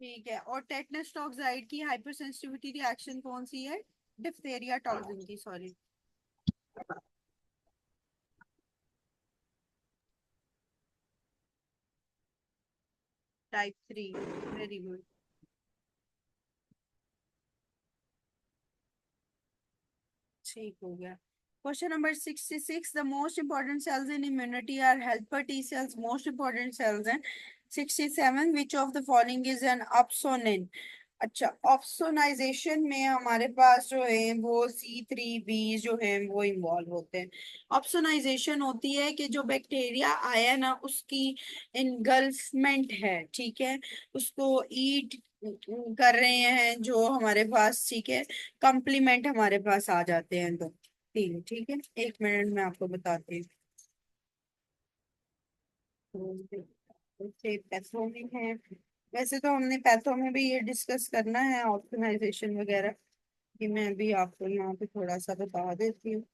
ठीक है। और टेटनस टॉक्साइड की हाइपर सेंसिटिविटी रिएक्शन कौन सी है? डिप्थेरिया टॉक्सिन की, सॉरी। टाइप 3। Very good. ठीक हो गया। Question number 66, the most important cells in immunity are helper T cells, most important cells हैं। 67, which of the following is an opsonin? अच्छा, opsonization में हमारे पास जो है वो C3b जो है वो इन्वॉल्व होते हैं। ऑप्सोनाइजेशन होती है कि जो बैक्टीरिया आया ना उसकी इनगल्फमेंट है, ठीक है, उसको ईट कर रहे हैं जो हमारे पास, ठीक है, कॉम्प्लीमेंट हमारे पास आ जाते हैं दो तीन, ठीक है। एक मिनट में आपको बताती हूँ। पैथो में है, वैसे तो हमने पैथो में भी ये डिस्कस करना है ऑप्टिमाइजेशन वगैरह, कि मैं भी आपको यहाँ पे थोड़ा सा बता देती हूँ।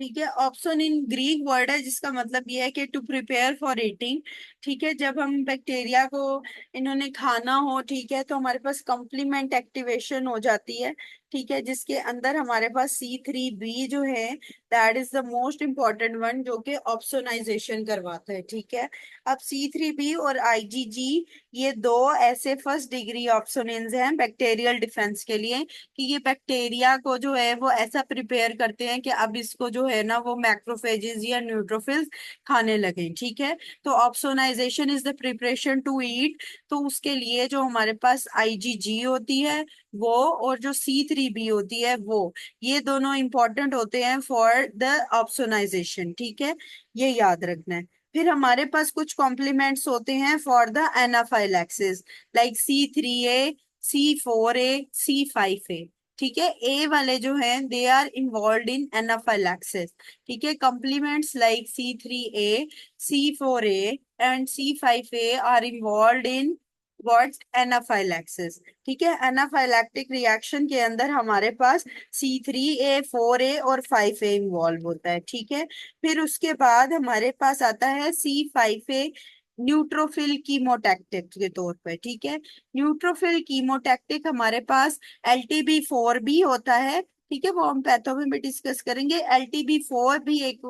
ठीक है, ऑप्शन इन ग्रीक वर्ड है जिसका मतलब ये है कि टू प्रिपेयर फॉर ईटिंग। ठीक है, जब हम बैक्टीरिया को इन्होंने खाना हो, ठीक है, तो हमारे पास कॉम्प्लीमेंट एक्टिवेशन हो जाती है। ठीक है, जिसके अंदर हमारे पास C3b जो है, that is the most important one जो कि ऑप्सोनाइजेशन करवाता है। ठीक है, अब C3b और IgG, ये दो ऐसे फर्स्ट डिग्री ऑप्सोनिन्स हैं बैक्टीरियल डिफेंस के लिए, कि ये बैक्टीरिया को जो है वो ऐसा प्रिपेयर करते हैं कि अब इसको जो है ना वो मैक्रोफेजेस या न्यूट्रोफिल्स खाने लगे। ठीक है, तो opsonization is the preparation to eat. तो उसके लिए जो हमारे पास IgG होती है वो, और जो C3b होती है वो, ये दोनों इंपॉर्टेंट होते हैं फॉर द ऑप्सोनाइजेशन। ठीक है, ये याद रखना है। फिर हमारे पास कुछ कॉम्प्लीमेंट्स होते हैं for the anaphylaxis, like C3a, C4a, C5a। ठीक है, ए वाले जो हैं they are involve in anaphylaxis. ठीक है, complements like C3a, C4a and C5a are involve in what? Anaphylaxis. ठीक है, एनाफाइलैक्टिक रिएक्शन के अंदर हमारे पास C3a, 4a और 5a इन्वॉल्व होता है। ठीक है, फिर उसके बाद हमारे पास आता है C5a न्यूट्रोफिल कीमोटैक्टिक के तौर पे। ठीक है, न्यूट्रोफिल कीमोटैक्टिक हमारे पास LTB4 भी होता है। ठीक है, वो हम पैथो में भी डिस्कस करेंगे। LTB4 भी एक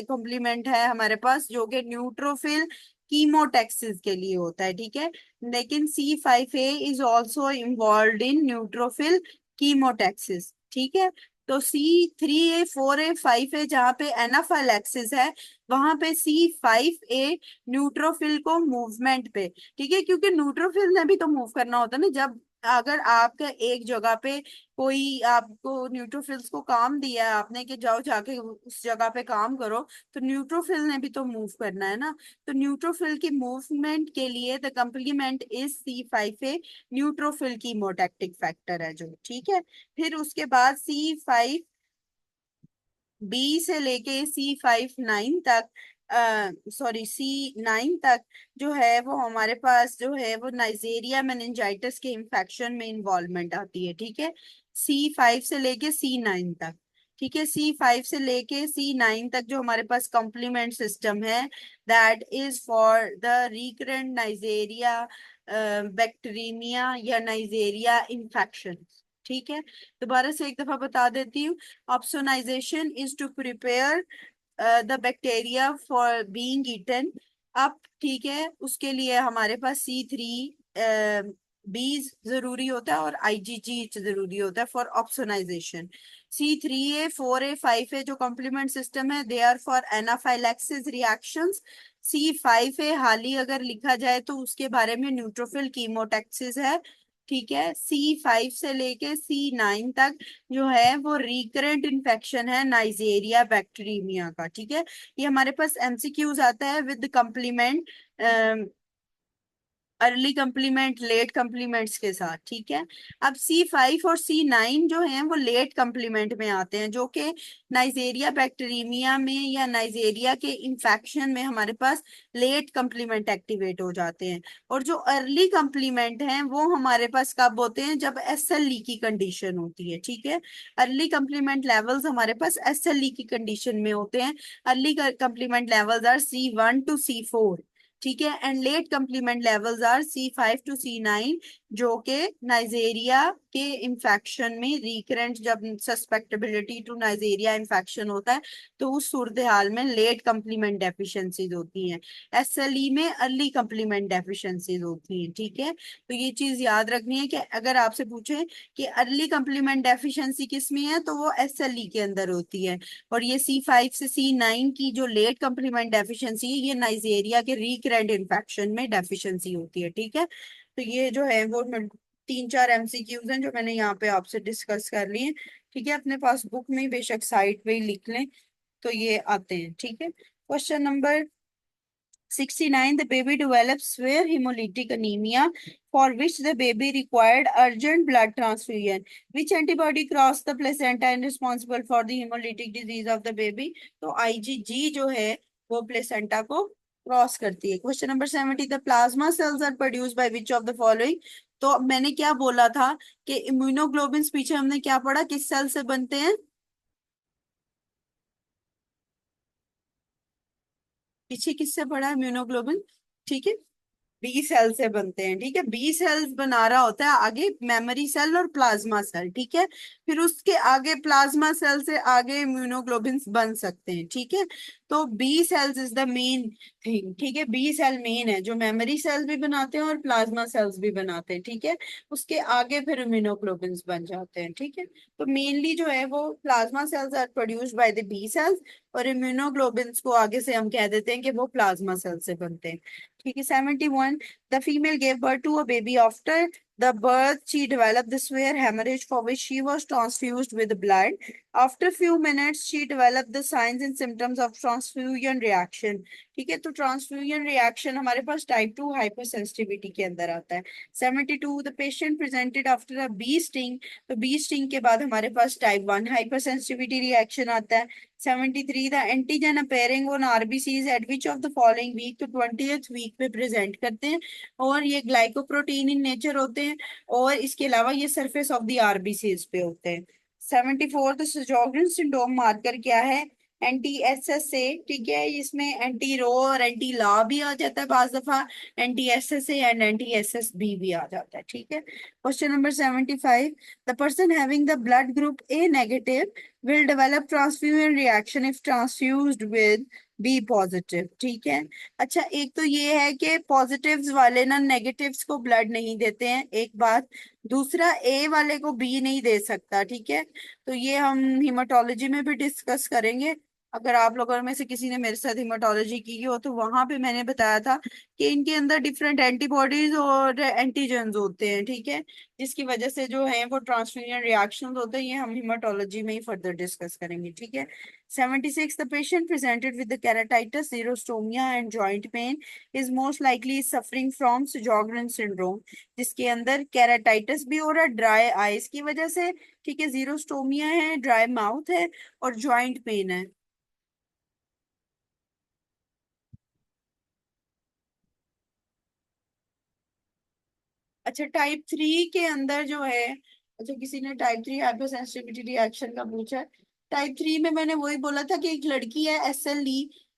कॉम्प्लीमेंट है हमारे पास जो कि न्यूट्रोफिल कीमोटैक्सिस के लिए होता है। ठीक है, लेकिन C5a is also involve in neutrophil chemotaxis. ठीक है, तो C3a, 4a, 5a जहाँ पे एनाफाइलैक्सिस है, वहां पे C5a न्यूट्रोफिल को मूवमेंट पे। ठीक है, क्योंकि न्यूट्रोफिल ने भी तो मूव करना होता है ना, जब अगर आपका एक जगह पे कोई आपको न्यूट्रोफिल्स को काम दिया है आपने कि जाओ जाके उस जगह पे काम करो, तो न्यूट्रोफिल ने भी तो मूव करना है ना। तो न्यूट्रोफिल की मूवमेंट के लिए the complement is C5a, neutrophil की मोटेक्टिक फैक्टर है जो। ठीक है, फिर उसके बाद C5b से लेके C59 तक, सॉरी C9 तक जो है वो हमारे पास जो है वो नाइजेरिया मेनिंजाइटिस के इन्फेक्शन में इन्वॉल्वमेंट आती है। ठीक है, C5 से लेके C9 तक। ठीक है, C5 से लेके C9 तक जो हमारे पास कॉम्प्लीमेंट सिस्टम है, that is for the recurrent Neisseria bacteria या नाइजेरिया इन्फेक्शन। ठीक है, दोबारा से एक दफा बता देती हूँ। Opsonization is to prepare the bacteria for being eaten up. ठीक है, उसके लिए हमारे पास C3b जरूरी होता है और IgG जरूरी होता है for opsonization. C3a, 4a, 5a जो कॉम्प्लीमेंट सिस्टम है, they are for anaphylaxis reactions. C5a हाली अगर लिखा जाए तो उसके बारे में न्यूट्रोफिल कीमोटैक्सिस है। ठीक है, C5 से लेके C9 तक जो है वो रिकरेंट इन्फेक्शन है नाइजेरिया बैक्टीरियमिया का। ठीक है, ये हमारे पास MCQs आता है with complement early complement late complements के साथ, ठीक है। अब C5 और C9 जो हैं वो लेट कंप्लीमेंट में आते हैं, जो कि नाइजेरिया बैक्टीरियमिया में या नाइजेरिया के इन्फेक्शन में हमारे पास लेट कंप्लीमेंट एक्टिवेट हो जाते हैं। और जो अर्ली कंप्लीमेंट हैं वो हमारे पास कब होते हैं, जब SLE की कंडीशन होती है, ठीक है। अर्ली कंप्लीमेंट लेवल्स हमारे पास SLE की कंडीशन में होते हैं। Early complement levels are C1 to C4, ठीक है। And late complement levels are C5 to C9, जो कि नाइजेरिया के इन्फेक्शन में रिकरेंट, जब सस्पेक्टेबिलिटी टू नाइजेरिया इन्फेक्शन होता है तो उस सूरत हाल में लेट कंप्लीमेंट डेफिशिएंसीज होती हैं। SLE में अर्ली कंप्लीमेंट डेफिशिएंसीज होती हैं, ठीक है। तो ये चीज याद रखनी है कि अगर आपसे पूछे कि अर्ली कंप्लीमेंट डेफिशिएंसी किस में है, तो वो SLE के अंदर होती है। और ये C5 से C9 की जो लेट कंप्लीमेंट डेफिशिएंसी है, ये नाइजेरिया के रिकरेंट इन्फेक्शन में डेफिशिएंसी होती है, ठीक है। तो ये जो है वो तीन चार MCQs हैं जो मैंने यहाँ पे आपसे डिस्कस कर लिए, ठीक है। अपने पास बुक में ही बेशक साइट पे ही लिख लें, तो ये आते हैं, ठीक है। Question number 69, the baby develops severe hemolytic anemia for which the baby required urgent blood transfusion. Which antibody crossed the placenta and responsible for the hemolytic disease of the baby? तो IgG जो है वो placenta को cross करती है। Question number 70, the plasma cells are produced by which of the following? तो मैंने क्या बोला था कि इम्यूनोग्लोबिन पीछे हमने क्या पढ़ा, किस सेल से बनते हैं, पीछे किससे पढ़ा है इम्यूनोग्लोबिन, ठीक है। बी सेल से बनते हैं, ठीक है। बी सेल्स बना रहा होता है आगे मेमोरी सेल और प्लाज्मा सेल, ठीक है। फिर उसके आगे प्लाज्मा सेल से आगे इम्यूनोग्लोबिन बन सकते हैं, ठीक है। तो B cells is the main thing, ठीक है। बी सेल मेन है जो मेमोरी सेल्स भी बनाते हैं और प्लाज्मा सेल्स भी बनाते हैं, ठीक है। उसके आगे फिर इम्यूनोग्लोबिन बन जाते हैं, ठीक है। तो मेनली जो है वो plasma cells are produced by the B cells, और इम्यूनोग्लोबिन को आगे से हम कह देते हैं कि वो प्लाज्मा सेल से बनते हैं, ठीक है। 71, the female gave birth to a baby. After the birth, she developed the severe hemorrhage for which she was transfused with blood. After few minutes, she developed the signs and symptoms of transfusion reaction. ठीक है, तो transfusion reaction हमारे पास type 2 hypersensitivity के अंदर आता है। 72, the patient presented after a bee sting, तो bee sting के बाद हमारे पास टाइप 1 हाइपरसेंसिटिविटी रिएक्शन आता है। 73, the antigen appearing on RBCs at which of the following week, तो 20th वीक पे प्रेजेंट करते हैं, और ये ग्लाइकोप्रोटीन इन नेचर होते हैं, और इसके अलावा ये सरफेस ऑफ द आरबीसीज पे होते हैं। 74, द सजोगरन सिंड्रोम मार्कर क्या है, NTSSA, ठीक है। इसमें एंटी रो और एंटी ला भी आ जाता है बाज दफा, NTSSA एंड NTSSB भी आ जाता है, ठीक है। Question number 75, the person having the blood group A negative will develop transfusion reaction if transfused with B positive, ठीक है। अच्छा, एक तो ये है कि पॉजिटिव्स वाले ना नेगेटिव्स को ब्लड नहीं देते हैं, एक बात। दूसरा, A वाले को B नहीं दे सकता, ठीक है। तो ये हम हिमाटोलॉजी में भी डिस्कस करेंगे। अगर आप लोगों में से किसी ने मेरे साथ हिमाटोलॉजी की हो तो वहां पे मैंने बताया था कि इनके अंदर डिफरेंट एंटीबॉडीज और एंटीजन्स होते हैं, ठीक है। जिसकी वजह से जो है वो ट्रांसफ्यूजन रिएक्शंस होते हैं, ये हम हिमाटोलॉजी में ही फर्दर डिस्कस करेंगे, ठीक है। 76, the patient presented with the keratitis, xerostomia and joint pain is most likely suffering from sjogren syndrome, जिसके अंदर केराटाइटिस भी हो रहा है ड्राई आईज की वजह से, ठीक है। जीरोस्टोमिया है, ड्राई माउथ है, और जॉइंट पेन है। अच्छा, टाइप 3 के अंदर जो है, अच्छा किसी ने टाइप 3 हाइपर सेंसिटिविटी रिएक्शन का पूछा है। टाइप 3 में मैंने वही बोला था कि एक लड़की है SLE,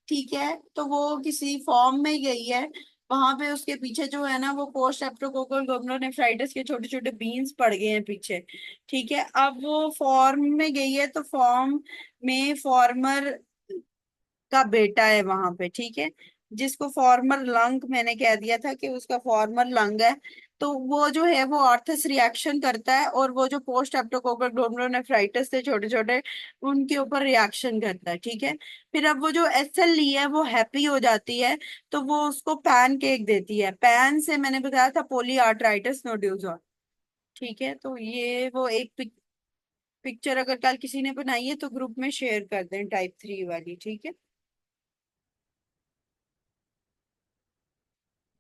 ठीक है। तो वो किसी फॉर्म में गई है, वहां पे उसके पीछे जो है ना वो पोस्ट स्ट्रेप्टोकोकल ग्लोमेरुलोनेफ्राइटिस के छोटे छोटे बीन्स पड़ गए हैं पीछे, ठीक है। अब वो फॉर्म में गई है, तो फॉर्म में फॉर्मर का बेटा है वहां पे, ठीक है। जिसको फॉर्मर लंग मैंने कह दिया था कि उसका फॉर्मर लंग है, तो वो जो है वो आर्थस रिएक्शन करता है, और वो जो पोस्ट स्ट्रेप्टोकोकल ग्लोमेरुलोनेफ्राइटिस थे छोटे छोटे, उनके ऊपर रिएक्शन करता है, ठीक है। फिर अब वो जो SLE है वो हैप्पी हो जाती है, तो वो उसको पैन केक देती है। पैन से मैंने बताया था पोली आर्थराइटिस नोड्यूल, ठीक है। तो ये वो एक पिक्चर अगर कल किसी ने बनाई है तो ग्रुप में शेयर कर दें, टाइप 3 वाली, ठीक है।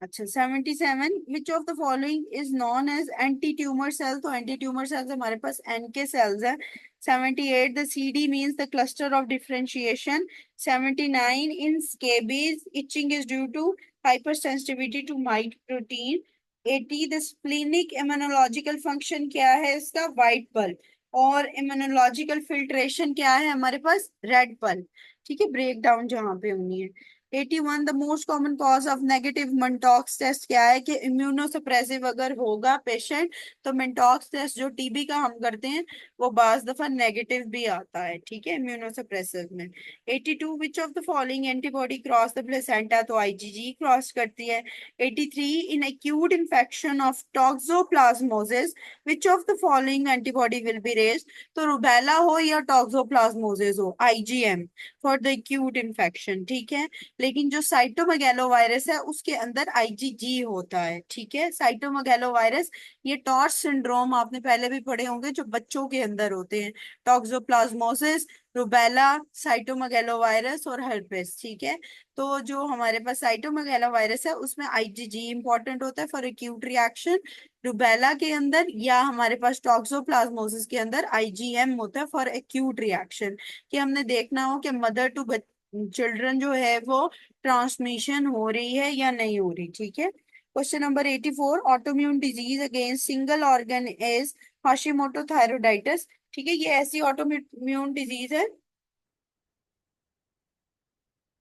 अच्छा 77, which of the following is known as anti tumor cell, तो एंटी ट्यूमर सेल्स हमारे पास एन के सेल्स हैं। 78, the CD means the cluster of differentiation. 79, in scabies itching is due to hyper sensitivity to mite protein. 80, the splenic immunological function क्या है इसका, white pulp. और immunological filtration क्या है हमारे पास, रेड बल्ब। ठीक है, ब्रेक डाउन जहाँ पे होनी है। 81, the most common cause of negative Mantoux test क्या है, कि इम्यूनोसप्रेसिव अगर होगा पेशेंट तो मंटॉक्स टेस्ट जो टीबी का हम करते हैं वो बाज दफा नेगेटिव भी आता है, ठीक है, इम्यूनोसप्रेसिव में। 82, विच of the following antibody cross the placenta, तो आईजीजी क्रॉस करती है। 83, in acute infection of toxoplasmosis which of the following antibody will be raised, तो रुबेला हो या टॉक्सोप्लाज्मोसिस हो, IgM for the acute infection, ठीक है। लेकिन जो साइटोमेगैलो वायरस है उसके अंदर आईजीजी होता है, ठीक है। साइटोमेगैलो वायरस, ये टॉर्च सिंड्रोम आपने पहले भी पढ़े होंगे, जो बच्चों के अंदर होते हैं, टॉक्सोप्लाज्मोसिस, रुबेला, साइटोमेगैलो वायरस और हर्पेस, ठीक है। तो जो हमारे पास साइटोमेगैलो वायरस है उसमें आईजीजी इंपॉर्टेंट होता है फॉर एक्यूट रिएक्शन। रुबेला के अंदर या हमारे पास टॉक्सोप्लाज्मोसिस के अंदर आईजीएम होता है फॉर एक्यूट रिएक्शन, कि हमने देखना हो कि मदर टू चिल्ड्रन जो है वो ट्रांसमिशन हो रही है या नहीं हो रही, ठीक है। Question number 84, autoimmune disease against single organ is Hashimoto thyroiditis, ठीक है। ये ऐसी ऑटोम्यून डिजीज है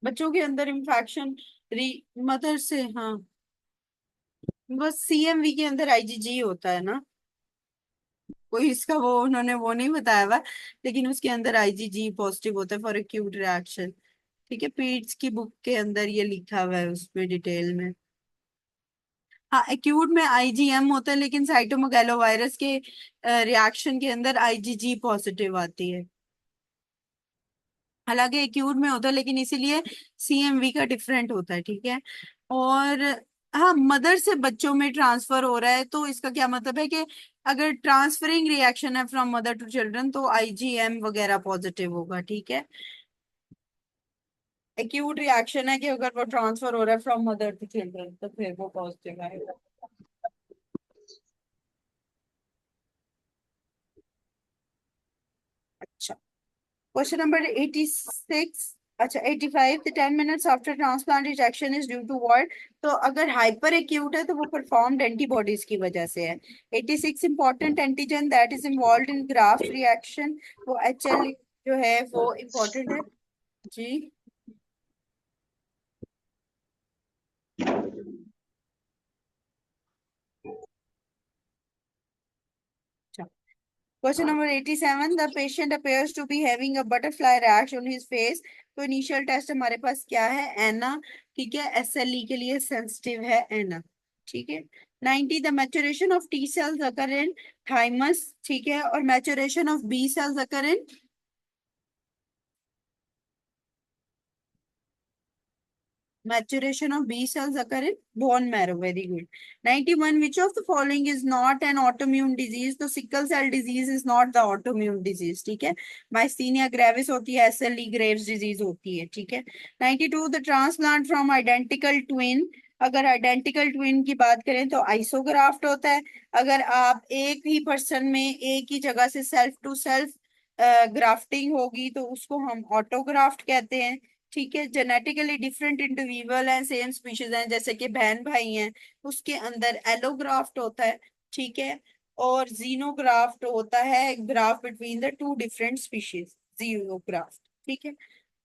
बच्चों के अंदर इंफेक्शन री मदर से, हाँ, बस सीएमवी के अंदर आईजीजी होता है ना, कोई इसका वो उन्होंने वो नहीं बताया हुआ, लेकिन उसके अंदर आईजीजी पॉजिटिव होता है फॉर एक्यूट रिएक्शन, ठीक है। पीट्स की बुक के अंदर ये लिखा हुआ है उसमें डिटेल में। हाँ, एक्यूट में आईजीएम होता है लेकिन साइटोमेगालो वायरस के रिएक्शन के अंदर आईजीजी पॉजिटिव आती है। हालांकि एक्यूट में होता है लेकिन इसीलिए सीएमवी का डिफरेंट होता है, ठीक है। और हाँ, मदर से बच्चों में ट्रांसफर हो रहा है तो इसका क्या मतलब है कि अगर ट्रांसफरिंग रिएक्शन है फ्रॉम मदर टू चिल्ड्रन तो आईजीएम वगैरह पॉजिटिव होगा, ठीक है। एक्यूट रिएक्शन है कि अगर वो ट्रांसफर हो रहा है फ्रॉम मदर टू चिल्ड्रन तो फिर वो पॉजिटिव आएगा। अच्छा, क्वेश्चन नंबर 86, अच्छा 85, the 10 minutes after transplant rejection is due to what, तो अगर हाइपर एक्यूट है तो वो परफॉर्म्ड एंटीबॉडीज की वजह से है। 86, important antigen that is involve in graft reaction, वो HL जो है वो इम्पोर्टेंट है जी। Question number 87, the patient appears to be having a butterfly rash on his face, तो इनिशियल टेस्ट हमारे पास क्या है, एना, ठीक है। SLE के लिए सेंसिटिव है एना, ठीक है। 90, the maturation of T cells occur in thymus, ठीक है, और maturation of B cells occur in, maturation of B cells occur in bone marrow. Very good. 91. Which of the following is not an autoimmune disease? तो sickle cell disease is not the autoimmune disease. ठीक है, myasthenia gravis होती है, SLE Graves disease होती है, ठीक है। 92. The transplant from identical twin, अगर आइडेंटिकल ट्विन की बात करें तो आइसोग्राफ्ट होता है। अगर आप एक ही पर्सन में एक ही जगह से सेल्फ टू सेल्फ ग्राफ्टिंग होगी तो उसको हम ऑटोग्राफ्ट कहते हैं, ठीक है। जेनेटिकली डिफरेंट इंडिविजुअल हैं, सेम स्पीशीज हैं, जैसे कि बहन भाई हैं, उसके अंदर एलोग्राफ्ट होता है, ठीक है। और जीनोग्राफ्ट होता है graft between the two different species, xenograft, ठीक है।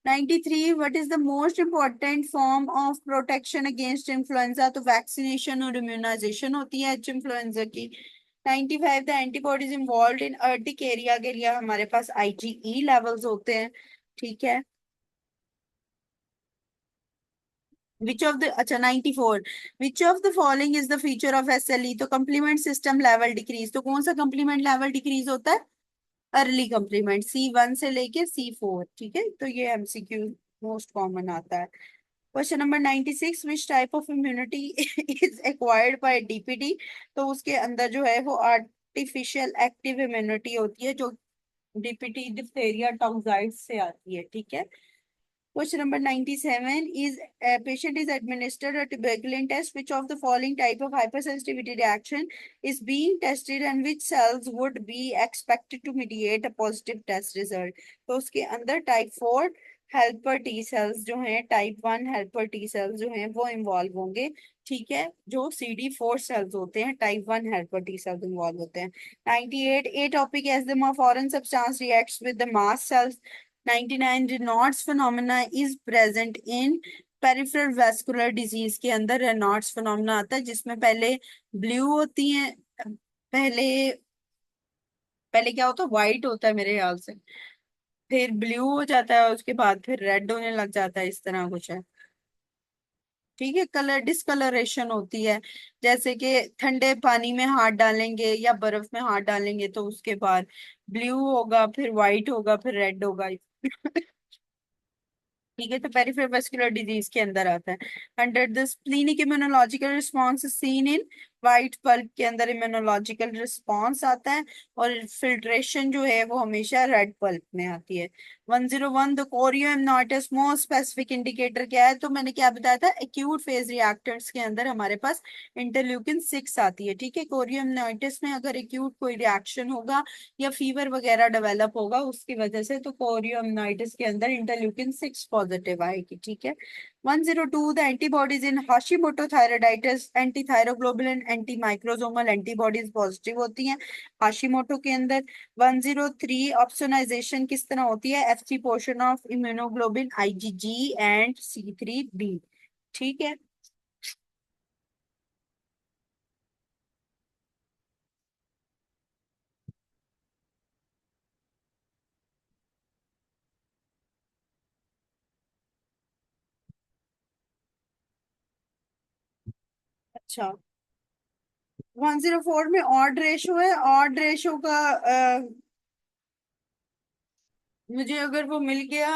93, what is the most important form of protection against influenza, तो वैक्सीनेशन और इम्यूनाइजेशन होती है एच इन्फ्लुएंजा की। 95, the antibodies involve in urticaria के लिए हमारे पास IgE लेवल्स होते हैं, ठीक है। विच ऑफ द, अच्छा 94, विच of the following is the feature of SLE, तो कंप्लीमेंट सिस्टम लेवल डिक्रीज, तो कौन सा कंप्लीमेंट लेवल डिक्रीज होता है, अर्ली कंप्लीमेंट C1 से लेके C4, ठीक है। तो ये MCQ मोस्ट कॉमन आता है। Question number 96, which type of immunity is acquired by DPT, तो उसके अंदर जो है वो आर्टिफिशियल एक्टिव इम्यूनिटी होती है जो DPT डिप्थेरिया टॉक्साइड्स से आती है, ठीक है। Question number 97 is a patient is administered a tuberculin test. Which of the following type of hypersensitivity reaction is being tested and which cells would be expected to mediate a positive test result? तो उसके अंदर type 4 helper T sales जो हैं, type 1 helper T sales जो हैं वो involve होंगे। ठीक है, जो CD4 सेल्स होते हैं type 1 helper T cells involve होते हैं। 98 atopic as the foreign substance reacts with the mast cells. 99 Raynaud's phenomena is present in peripheral vascular disease के अंदर रेनॉल्ड्स फिनोमेना आता है जिसमें पहले ब्लू होती है, पहले पहले क्या होता है, व्हाइट होता है मेरे ख्याल से, फिर ब्लू हो जाता है, उसके बाद फिर रेड होने लग जाता है, इस तरह कुछ है। ठीक है, कलर डिस्कलरेशन होती है, जैसे कि ठंडे पानी में हाथ डालेंगे या बर्फ में हाथ डालेंगे तो उसके बाद ब्लू होगा, फिर व्हाइट होगा, फिर रेड होगा। ठीक है, तो पेरिफेरल वेस्कुलर डिजीज के अंदर आता है। Under this clinic immunological response seen in white pulp के अंदर इम्यूनोलॉजिकल रिस्पॉन्स आता है, और फिल्ट्रेशन जो है वो हमेशा रेड पल्प में आती है। 101 द कोरियोमनाइटिस मोस्ट स्पेसिफिक इंडिकेटर क्या है? तो मैंने क्या बताया था, एक्यूट फेज रिएक्टर्स के अंदर हमारे पास इंटरल्यूकिन 6 आती है। ठीक है, कोरियोमनाइटिस में अगर एक्यूट कोई रिएक्शन होगा या फीवर वगैरह डेवलप होगा उसकी वजह से, तो कोरियोमनाइटिस के अंदर इंटरल्यूकिन 6 पॉजिटिव आएगी। ठीक है। 102 the antibodies in Hashimoto thyroiditis anti thyroglobulin anti microsomal antibodies positive होती हैं हाशिमोटो के अंदर। 103 ऑप्सोनाइजेशन किस तरह होती है? FC portion of immunoglobulin IgG and C3b। ठीक है। अच्छा, 104 में ऑड रेशो है, ऑड रेशो का मुझे अगर वो मिल गया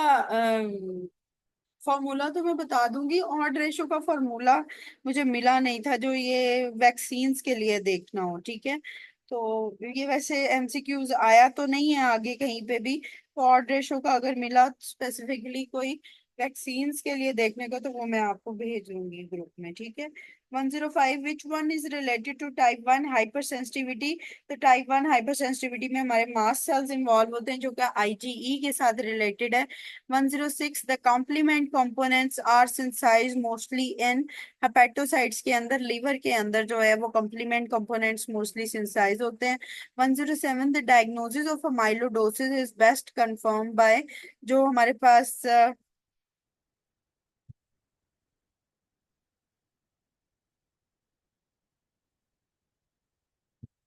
फॉर्मूला तो मैं बता दूंगी। ऑड रेशो का फॉर्मूला मुझे मिला नहीं था जो ये वैक्सीन्स के लिए देखना हो। ठीक है, तो ये वैसे MCQs आया तो नहीं है आगे कहीं पे भी, तो ऑड रेशो का अगर मिला स्पेसिफिकली कोई वैक्सीन्स के लिए देखने का तो वो मैं आपको भेज दूंगी ग्रुप में। ठीक है। 105 which one is related to type 1 hypersensitivity? तो टाइप 1 हाइपर सेंसिटिविटी में हमारे मास्ट सेल्स इन्वॉल्व होते हैं जो कि IgE के साथ रिलेटेड है। 106 the complement components are synthesised mostly in hepatocytes के अंदर, लीवर के अंदर जो है वो कॉम्प्लीमेंट कंपोनेंट्स मोस्टली सिंथेसाइज होते हैं। 107 the diagnosis of amyloidosis is best confirm by, जो हमारे पास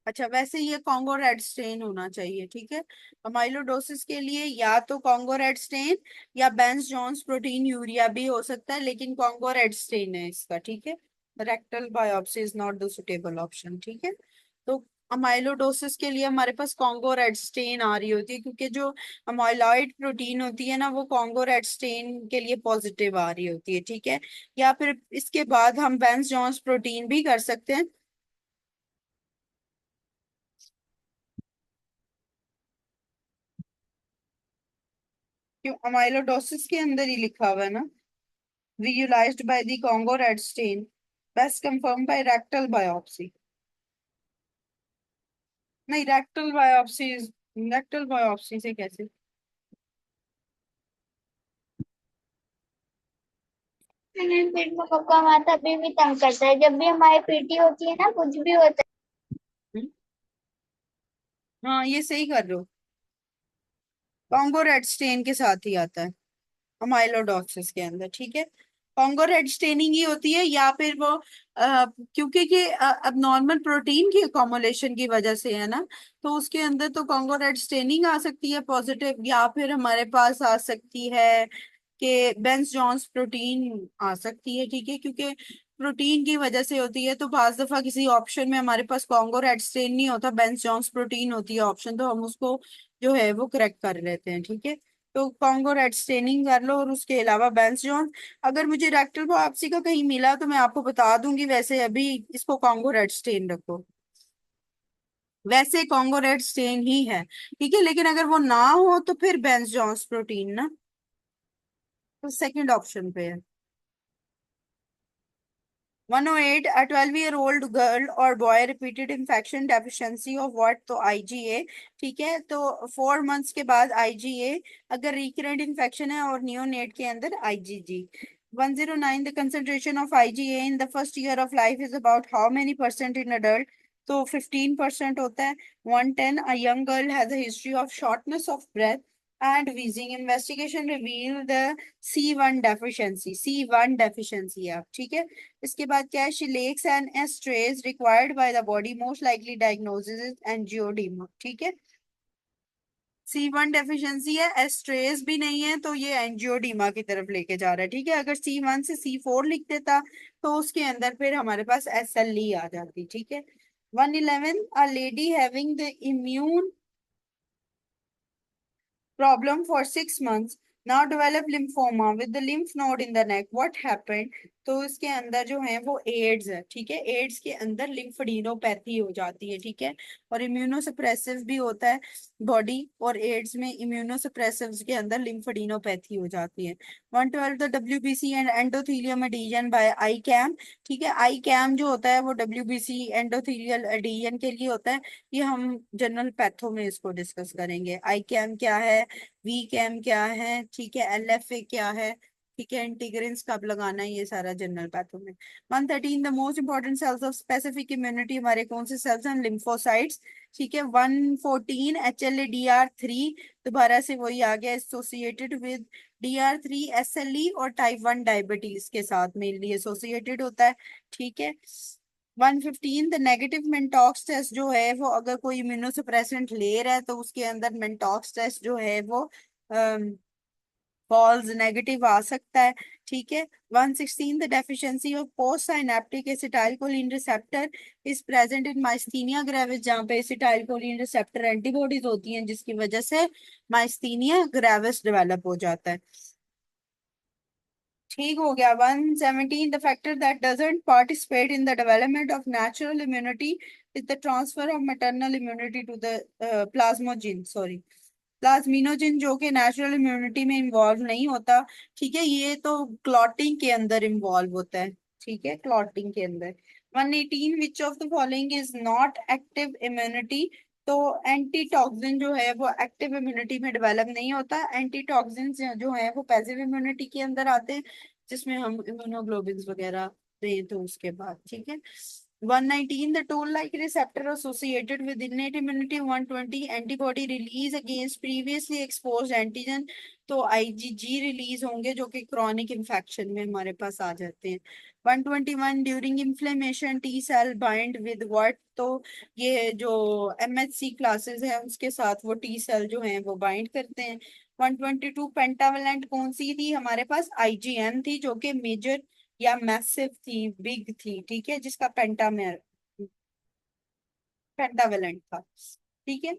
अच्छा, वैसे ये कॉन्गो रेड स्टेन होना चाहिए। ठीक है, अमाइलोडोसिस के लिए या तो कॉन्गो रेड स्टेन या बेंस जॉन्स प्रोटीन यूरिया भी हो सकता है, लेकिन कॉन्गो रेड स्टेन है इसका। ठीक है, rectal biopsy is not the suitable option. ठीक है, तो अमाइलोडोसिस के लिए हमारे पास कॉन्गो रेड स्टेन आ रही होती है, क्योंकि जो अमाइलॉइड प्रोटीन होती है ना वो कॉन्गो रेड स्टेन के लिए पॉजिटिव आ रही होती है। ठीक है, या फिर इसके बाद हम बेंस जॉन्स प्रोटीन भी कर सकते हैं। क्यों, अमाइलोडोसिस के अंदर ही लिखा हुआ है ना, visualized by the Congo red stain, best confirmed by rectal biopsy। नहीं, रेक्टल बायोप्सी से कैसे? पेट में कपका माथा अभी भी तंग करता है जब भी हमारी पीटी होती है ना कुछ भी होता हम्म, हाँ, ये सही कर रहे हो, कॉन्गो रेड स्टेन के साथ ही आता है अमाइलोडोसिस के अंदर। ठीक है, कॉन्गो रेड स्टेनिंग ही होती है, या फिर वो क्योंकि कि अब नॉर्मल प्रोटीन की अकोमोलेशन की वजह से है ना, तो उसके अंदर तो कॉन्गो रेड स्टेनिंग आ सकती है पॉजिटिव, या फिर हमारे पास आ सकती है कि बेंस जॉन्स प्रोटीन आ सकती है। ठीक है, क्योंकि प्रोटीन की वजह से होती है, तो बाज दफा किसी ऑप्शन में हमारे पास कॉन्गो रेड स्टेन नहीं होता, बेंस जॉन्स प्रोटीन होती है ऑप्शन, तो हम उसको जो है वो करेक्ट कर लेते हैं। ठीक है, तो कॉन्गो रेड स्टेनिंग कर लो, और उसके अलावा बेंस जॉन्स। अगर मुझे रेक्टल बायोप्सी का कहीं मिला तो मैं आपको बता दूंगी, वैसे अभी इसको कॉन्गो रेड स्टेन रखो। वैसे कॉन्गो रेड स्टेन ही है। ठीक है, लेकिन अगर वो ना हो तो फिर बेंस जॉन्स प्रोटीन ना। तो सेकंड ऑप्शन पे है। 108, a 12-year-old girl or boy repeated infection deficiency of what? तो IgA। ठीक है, तो 4 मंथ्स के बाद IgA, अगर रिकरेंट इन्फेक्शन है, और नियोनेट के अंदर IgG। 109, the concentration of IgA in the first year of life is about how many percent in adult? तो 15% होता है। 110, a young girl has a history of shortness of breath and wheezing, investigation revealed the C1 deficiency है। ठीक है, इसके बाद क्या है? She lacks and esterase required by the body, most likely diagnosis is angioedema. ठीक है, C1 डेफिशिएंसी है, एस्ट्रेस भी नहीं है, तो ये एंजियोडीमा की तरफ लेके जा रहा है। ठीक है, अगर C1 से C4 लिख देता तो उसके अंदर फिर हमारे पास SLE आ जाती। ठीक है। 111, a lady having the immune problem for 6 months, now develop lymphoma with the lymph node in the neck, what happened? तो इसके अंदर जो है वो एड्स है। ठीक है, एड्स के अंदर लिम्फडीनोपैथी हो जाती है। ठीक है, और इम्यूनोसप्रेसिव भी होता है बॉडी, और एड्स में इम्यूनोसप्रेसिव के अंदर लिम्फडीनोपैथी हो जाती है। 112, the WBC and endothelium adhesion by ICAM. ठीक है, आई कैम जो होता है वो WBC एंडोथेलियल एडिशन के लिए होता है। ये हम जनरल पैथो में इसको डिस्कस करेंगे। आई कैम क्या है, वी कैम क्या है, ठीक है, LFA क्या है, ठीक है, इंटीग्रेंस कब लगाना है, ये सारा जनरल पैथो में। 113, the most important cells of specific immunity हमारे कौन से सेल्स हैं? लिम्फोसाइट्स। ठीक है। 114, HLA-DR3, दोबारा से वही आ गया, एसोसिएटेड विद DR3 SLE और टाइप 1 डायबिटीज के साथ मेनली एसोसिएटेड होता है। ठीक है। 115, द नेगेटिव मेंटॉक्स टेस्ट जो है वो, अगर कोई इम्यूनोसप्रेसेंट ले रहा है तो उसके अंदर मेंटॉक्स टेस्ट जो है वो फॉल्स नेगेटिव आ सकता है। ठीक है। 116, the deficiency of post synaptic acetylcholine receptor is present in myasthenia gravis, जहाँ पे एसिटाइलकोलिन रिसेप्टर एंटीबॉडीज होती हैं जिसकी वजह से माइस्थीनिया ग्रेविस डेवलप हो जाता है। ठीक हो गया। 117, the factor that doesn't participate in the development of natural immunity is the transfer of maternal immunity to the plasmogen, sorry plasminogen, जो कि नेचुरल इम्यूनिटी में इन्वॉल्व नहीं होता। ठीक है, ये तो क्लॉटिंग के अंदर इन्वॉल्व होता है। ठीक है, क्लॉटिंग के अंदर। 118, विच of the following is not active immunity? तो एंटीटॉक्सिन जो है वो एक्टिव इम्यूनिटी में डेवलप नहीं होता। एंटीटॉक्सिन जो है वो पैसिव इम्यूनिटी के अंदर आते हैं, जिसमें हम इम्यूनोग्लोबिन्स वगैरह दें तो उसके बाद। ठीक है। 119, the toll-like receptor associated with innate immunity. 120, antibody release against previously exposed antigen, तो IgG रिलीज होंगे जो कि क्रॉनिक इन्फेक्शन में हमारे पास आ जाते हैं। 121, during inflammation T cell bind with what? तो ये जो MHC क्लासेस है उसके साथ वो टी सेल जो हैं वो बाइंड करते हैं। 122, पेंटावेलेंट कौन सी थी हमारे पास? IgM थी, जो कि मेजर या मैसिव थी, बिग थी। ठीक है, जिसका पेंटावेलेंट था। ठीक है।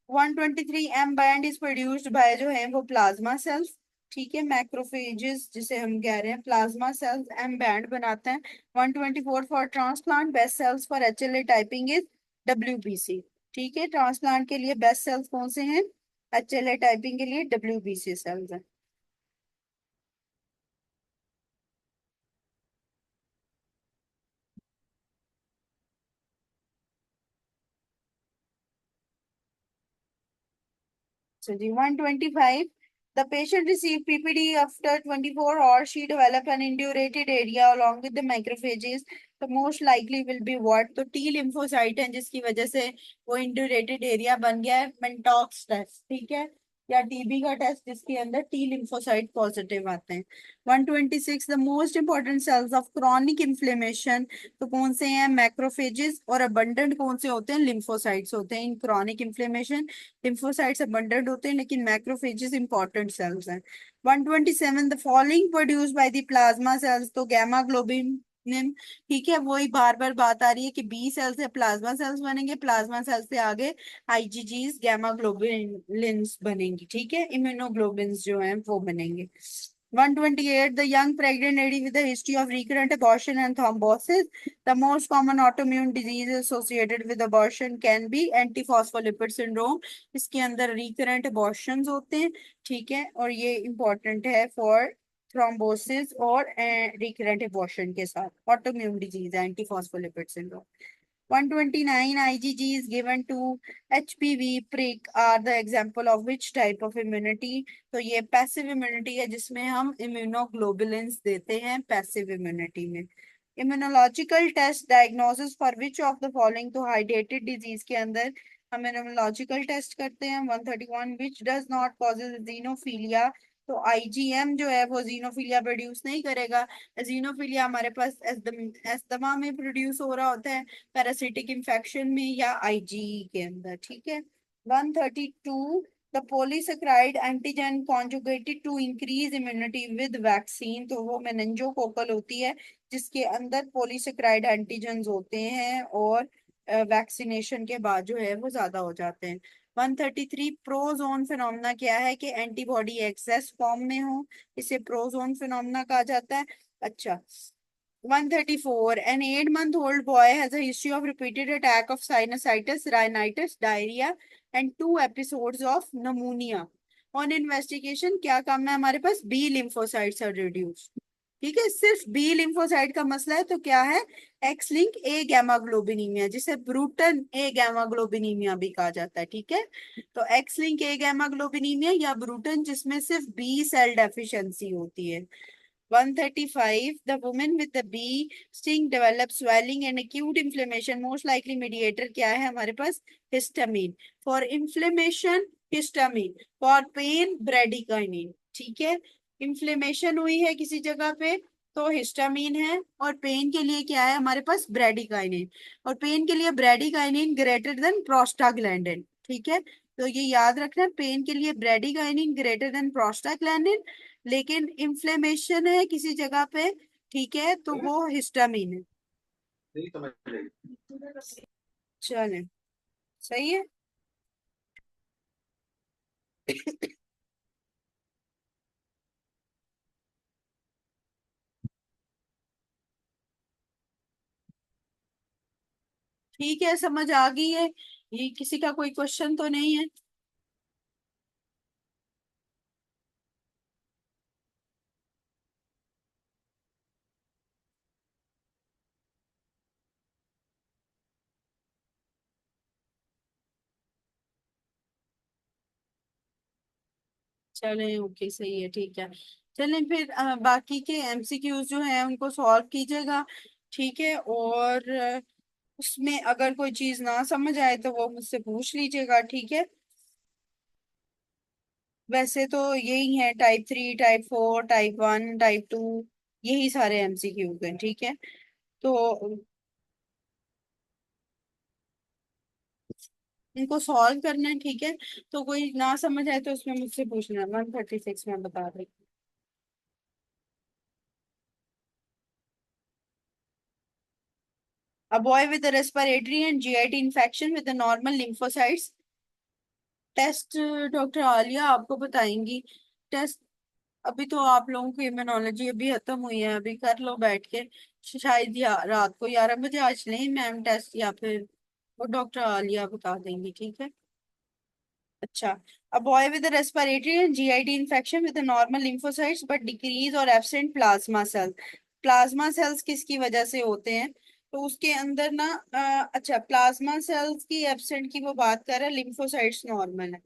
123, M band is produced by जो है वो प्लाज्मा सेल्स। ठीक है, मैक्रोफेजेस जिसे हम कह रहे हैं, प्लाज्मा सेल्स एम बैंड बनाते हैं। 124, for transplant best cells for HLA typing is WBC। ठीक है, ट्रांसप्लांट के लिए बेस्ट सेल्स कौन से हैं? HLA टाइपिंग के लिए WBC सेल्स हैं। So the 125, the patient received PPD after 24 hours, she developed an indurated area along with the macrophages. तो most likely will be what? तो T लिम्फोसाइट है जिसकी वजह से वो इंड्यूरेटेड एरिया बन गया है। मेंटॉक्स टेस्ट, ठीक है, या TB का टेस्ट जिसके अंदर T लिम्फोसाइट पॉजिटिव आते हैं। 126, the most important cells of chronic inflammation, तो कौन से हैं? मैक्रोफेजेस, और अबंडेंट कौन से होते हैं? लिम्फोसाइट्स होते हैं इन क्रॉनिक इन्फ्लेमेशन। लिम्फोसाइट्स अबंडेंट होते हैं लेकिन मैक्रोफेजेस इंपॉर्टेंट सेल्स हैं। 127, the following produce by the plasma cells, तो गैमा ग्लोबिन। ठीक है, वही बार बार बात आ रही है कि B सेल से प्लाज्मा सेल्स बनेंगे, प्लाज्मा सेल्स से आगे IgGs गैमा ग्लोबुलिन्स बनेंगी। ठीक है, इम्यूनोग्लोबिन्स जो हैं वो बनेंगे। 128, the young pregnant lady with a history of recurrent abortion and thrombosis. The most common autoimmune disease associated with abortion can be anti-phospholipid syndrome. इसके अंदर recurrent abortions होते हैं। ठीक है, और ये important है for थ्रोम्बोसिस और रिकरेंट एबॉर्शन के साथ, autoimmune disease, anti phospholipid syndrome. 129 IgG is given to HPV prick are the example of which type of immunity? तो ये पैसिव इम्यूनिटी है जिसमें हम इम्यूनोग्लोबुलिन्स देते हैं पैसिव इम्यूनिटी में। Immunological test diagnosis for which of the following, तो हाइड्रेटेड डिजीज के अंदर हम इम्यूनोलॉजिकल टेस्ट करते हैं। 131 which does not causes eosinophilia, तो आईजीएम जो है वो जीनोफीलिया प्रोड्यूस नहीं करेगा। जीनोफीलिया हमारे पास एस्थमा में प्रोड्यूस हो रहा होता है, पैरासिटिक इंफेक्शन में या आईजीई के अंदर, ठीक है। 132 the polysaccharide antigen conjugated to increase immunity with vaccine, तो वो मेनिंजोकोकल होती है जिसके अंदर पॉलीसेकेराइड एंटीजन होते हैं और वैक्सीनेशन के बाद जो है वो ज्यादा हो जाते हैं। 133 प्रोजोन फिनोमेना क्या है कि एंटीबॉडी एक्सेस फॉर्म में हो, इसे प्रोजोन फिनोमेना कहा जाता है। अच्छा, 134 an 8-month old boy has a history of repeated attack of sinusitis, rhinitis, diarrhea and 2 episodes of pneumonia. On investigation क्या काम है हमारे पास, बी लिम्फोसाइट्स आर रिड्यूस्ड। ठीक है, सिर्फ बी लिम्फोसाइट का मसला है तो क्या है, एक्स लिंक ए गैमा ग्लोबिनीमिया, जिसे ब्रूटन ए गैमा ग्लोबिनीमिया भी कहा जाता है। ठीक है, तो एक्स लिंक ए गैमा ग्लोबिनीमिया या ब्रूटन जिसमें सिर्फ बी सेल डेफिशिएंसी होती है। 135 the woman with the bee sting develops swelling and acute inflammation, most likely mediator क्या है हमारे पास, histamine, for inflammation histamine, for pain bradykinin। ठीक है, इन्फ्लेमेशन हुई है किसी जगह पे तो हिस्टामीन है, और पेन के लिए क्या है हमारे पास, ब्रेडिकाइनिन, और पेन के लिए ब्रेडिकाइनिन ग्रेटर देन प्रोस्टाग्लैंडिन। ठीक है, तो ये याद रखना, पेन के लिए ब्रेडिकाइनिन ग्रेटर देन प्रोस्टाग्लैंडिन, लेकिन इन्फ्लेमेशन है किसी जगह पे, ठीक है, तो वो हिस्टामीन है। चले, सही है। ठीक है, समझ आ गई है, ये किसी का कोई क्वेश्चन तो नहीं है। चले, ओके, सही है, ठीक है। चलें फिर बाकी के एमसीक्यूज जो हैं उनको सॉल्व कीजिएगा। ठीक है, और उसमें अगर कोई चीज ना समझ आए तो वो मुझसे पूछ लीजिएगा। ठीक है, वैसे तो यही है, टाइप 3, टाइप 4, टाइप 1, टाइप 2, यही सारे एमसीक्यूज हैं। ठीक है, तो इनको सॉल्व करना है। ठीक है, तो कोई ना समझ आए तो उसमें मुझसे पूछना। 136 में बता रही। A boy with a respiratory and GIT infection with a normal lymphocytes test, doctor Aliya आपको बताएंगी टेस्ट। अभी तो आप लोगों की इम्यूनोलॉजी अभी खत्म हुई है, अभी कर लो बैठ के, शायद या रात को 11 बजे आज नहीं मैम टेस्ट, या फिर वो डॉक्टर आलिया बता देंगी। ठीक है। अच्छा, a boy with a respiratory and GIT infection with a normal lymphocytes but decrease or absent plasma cells, plasma cells किसकी वजह से होते हैं, तो उसके अंदर ना अच्छा, प्लाज्मा सेल्स की एब्सेंट की वो बात कर रहा है, लिम्फोसाइट्स नॉर्मल है,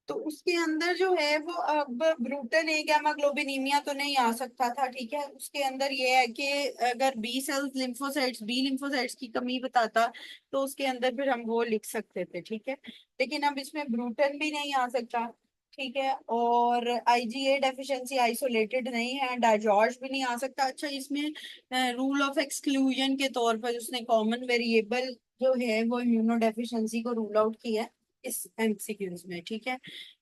तो उसके अंदर जो है वो अब ब्रूटन ए गामा ग्लोबिनीमिया तो नहीं आ सकता था। ठीक है, उसके अंदर ये है कि अगर B cells lymphocytes, B lymphocytes की कमी बताता तो उसके अंदर फिर हम वो लिख सकते थे। ठीक है, लेकिन अब इसमें ब्रूटन भी नहीं आ सकता। ठीक है, और आईजीए डेफिशिएंसी आइसोलेटेड नहीं है, डायजॉर्ज भी नहीं आ सकता। अच्छा, इसमें रूल ऑफ एक्सक्लूजन के तौर पर उसने कॉमन वेरिएबल जो है वो इम्यूनो डेफिशिएंसी को रूल आउट किया है इस एमसीक्यूज में। ठीक है,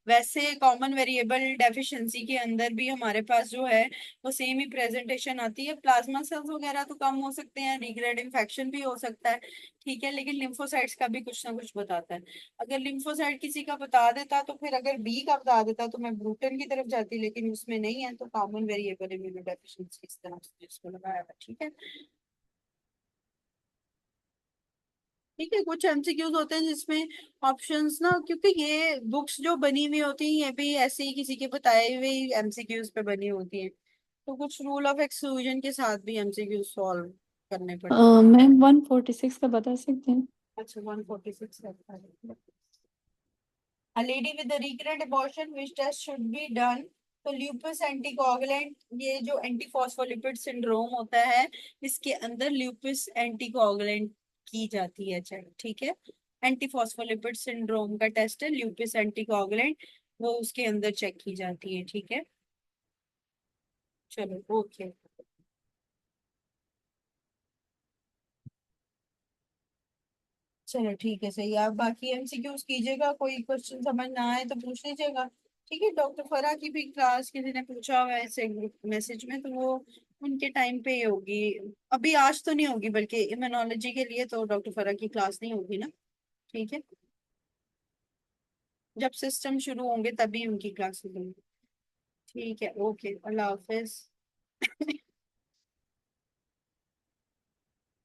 वैसे कॉमन वेरिएबल डेफिशिएंसी के अंदर भी हमारे पास जो है वो सेम ही प्रेजेंटेशन आती है, प्लाज्मा सेल्स वगैरह तो कम हो सकते हैं, रिग्रेड इन्फेक्शन भी हो सकता है। ठीक है, लेकिन लिम्फोसाइट्स का भी कुछ ना कुछ बताता है। अगर लिम्फोसाइट किसी का बता देता तो फिर, अगर बी का बता देता तो मैं ब्रूटन की तरफ जाती, लेकिन उसमें नहीं है तो कॉमन वेरिएबल इम्यूनो डेफिशिएंसी इस तरह से इसको लगाया था। ठीक है, ठीक है, कुछ एमसीक्यूज होते हैं जिसमें ऑप्शंस ना, क्योंकि ये बुक्स जो बनी हुई होती हैं ये भी ऐसे ही किसी के बताए हुए एमसीक्यूज पे बनी होती हैं, तो कुछ रूल ऑफ एक्सक्लूजन के साथ भी एमसीक्यूज सॉल्व करने पड़ते हैं। मैम 146 का बता सकते हैं? अच्छा, 146 रहता है। A lady with a recurrent abortion which test should be done, तो ल्यूपस एंटीकोगुलेंट, ये जो एंटीफॉस्फोलिपिड सिंड्रोम होता है इसके अंदर ल्यूपस एंटीकोगुलेंट की जाती है। चलो ठीक है, एंटीफॉस्फोलिपिड सिंड्रोम का टेस्ट है ल्यूपस एंटीकोगुलेंट, वो उसके अंदर चेक की जाती है। ठीक है, चलो ओके। चलो ठीक है, सही है। आप बाकी एमसीक्यूज कीजिएगा, कोई क्वेश्चन समझ ना आए तो पूछ लीजिएगा। ठीक है, डॉक्टर फरा की भी क्लास किसी ने पूछा हुआ है ऐसे ग्रुप मैसेज में, तो वो उनके टाइम पे ही होगी। अभी आज तो नहीं होगी, बल्कि इम्यूनोलॉजी के लिए तो डॉक्टर फरा की क्लास नहीं होगी ना। ठीक है, जब सिस्टम शुरू होंगे तभी उनकी क्लास होगी। ठीक है, ओके, अल्लाह हाफिज।